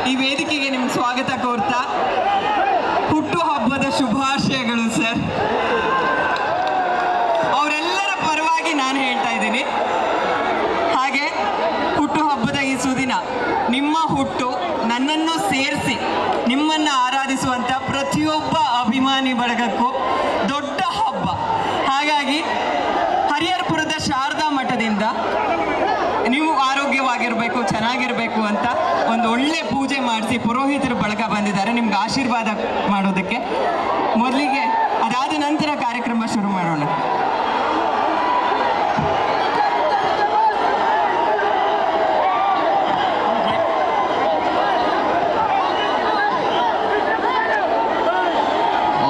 ಈ ವೇದಿಕೆಗೆ ನಿಮ್ಗೆ ಸ್ವಾಗತ ಕೋರ್ತಾ ಹುಟ್ಟುಹಬ್ಬದ ಶುಭಾಶಯಗಳು ಸರ್. ಅವರೆಲ್ಲರ ಪರವಾಗಿ ನಾನು ಹೇಳ್ತಾ ಇದ್ದೀನಿ. ಹಾಗೆ ಹುಟ್ಟುಹಬ್ಬದ ಈ ಸುದಿನ ನಿಮ್ಮ ಹುಟ್ಟು ನನ್ನನ್ನು ಸೇರಿಸಿ ನಿಮ್ಮನ್ನು ಆರಾಧಿಸುವಂಥ ಪ್ರತಿಯೊಬ್ಬ ಅಭಿಮಾನಿ ಬಳಗಕ್ಕೂ ದೊಡ್ಡ ಹಬ್ಬ. ಹಾಗಾಗಿ ಹರಿಹರಪುರದ ಶಾರದಾ ಮಠದಿಂದ ನೀವು ಆರೋಗ್ಯವಾಗಿರಬೇಕು, ಚೆನ್ನಾಗಿರಬೇಕು ಅಂತ ಒಂದು ಒಳ್ಳೆ ಪೂಜೆ ಮಾಡಿಸಿ ಪುರೋಹಿತರು ಬಳಗ ಬಂದಿದ್ದಾರೆ ನಿಮ್ಗೆ ಆಶೀರ್ವಾದ ಮಾಡೋದಕ್ಕೆ. ಮೊದಲಿಗೆ ಅದಾದ ನಂತರ ಕಾರ್ಯಕ್ರಮ ಶುರು ಮಾಡೋಣ.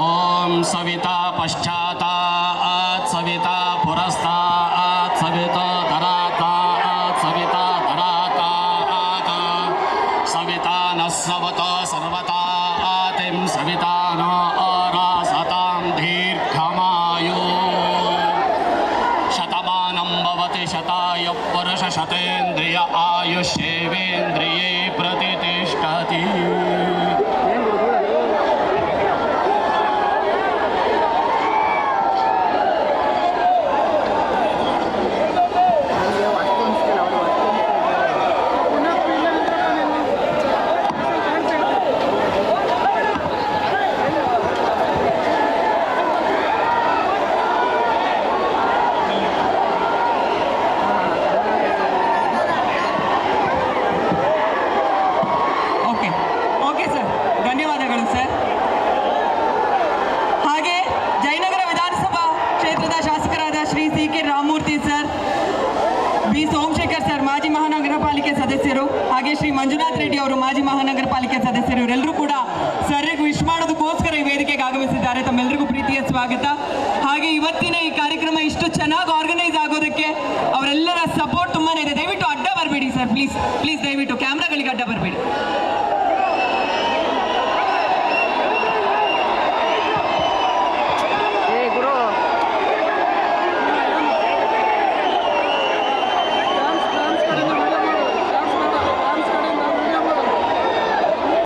ಓಂ ಸವಿತಾ ಪಶ್ಚಾತ್ತಾತ್ ಸವಿತಾ ಪುರಸ್ತಾತ್ ಸವಿತಾ ಧರಾತಾತ್ ಸವಿತಾ ಧರಾತಾತ್ ಸವಿತಾ ನ ಸವತ ಸರ್ವತಾತಿಂ ಸವಿತಾ ನ ಆರಾಸತಾಂ ದೀರ್ಘಮಾಯು ಶತಮಾನಂ ಭವತಿ ಶತಾಯ ಪುರುಷ ಶತೇಂದ್ರಿಯ ಆಯುಷ್ಯೇವೇಂದ್ರಿಯೇ ಪ್ರತಿಷ್ಠತಿ. ಹಾಗೆ ಶ್ರೀ ಮಂಜುನಾಥ್ ರೆಡ್ಡಿ ಅವರು ಮಾಜಿ ಮಹಾನಗರ ಪಾಲಿಕೆ ಸದಸ್ಯರು, ಇವರೆಲ್ಲರೂ ಕೂಡ ಸರ್ಗೆ ವಿಶ್ ಮಾಡೋದಕ್ಕೋಸ್ಕರ ಈ ವೇದಿಕೆಗೆ ಆಗಮಿಸಿದ್ದಾರೆ. ತಮ್ಮೆಲ್ಲರಿಗೂ ಪ್ರೀತಿಯ ಸ್ವಾಗತ. ಹಾಗೆ ಇವತ್ತಿನ ಈ ಕಾರ್ಯಕ್ರಮ ಇಷ್ಟು ಚೆನ್ನಾಗಿ ಆರ್ಗನೈಸ್ ಆಗೋದಕ್ಕೆ ಅವರೆಲ್ಲರ ಸಪೋರ್ಟ್ ತುಂಬಾನೇ ಇದೆ. ದಯವಿಟ್ಟು ಅಡ್ಡ ಬರಬೇಡಿ ಸರ್, ಪ್ಲೀಸ್ ಪ್ಲೀಸ್, ದಯವಿಟ್ಟು ಕ್ಯಾಮ್ರಾಗಳಿಗೆ ಅಡ್ಡ ಬರಬೇಡಿ.